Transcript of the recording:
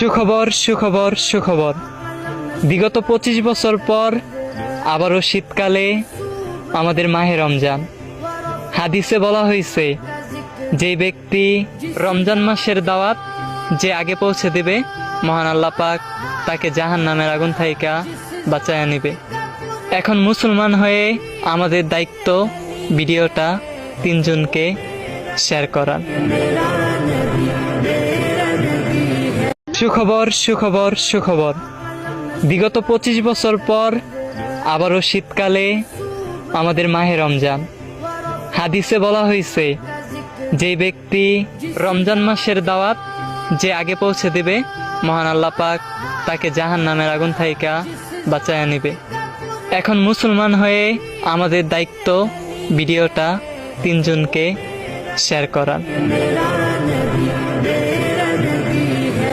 সুখবর সুখবর সুখবর, বিগত 25 বছর পর আবারও শীতকালে আমাদের মাহে রমজান। হাদিসে বলা হয়েছে, যে ব্যক্তি রমজান মাসের দাওয়াত যে আগে পৌঁছে দেবে, মহান আল্লাহ পাক তাকে জাহান্নামের আগুন থাইকা বাঁচায়া নিবে। এখন মুসলমান হয়ে আমাদের দায়িত্ব ভিডিওটা 3 জনকে শেয়ার করার। সুখবর সুখবর সুখবর, বিগত 25 বছর পর আবারও শীতকালে আমাদের মাহে রমজান। হাদিসে বলা হয়েছে, যে ব্যক্তি রমজান মাসের দাওয়াত যে আগে পৌঁছে দেবে, মহান আল্লাহ পাক তাকে জাহান্নামের আগুন থাইকা বাঁচায়া নিবে। এখন মুসলমান হয়ে আমাদের দায়িত্ব ভিডিওটা 3 জনকে শেয়ার করার।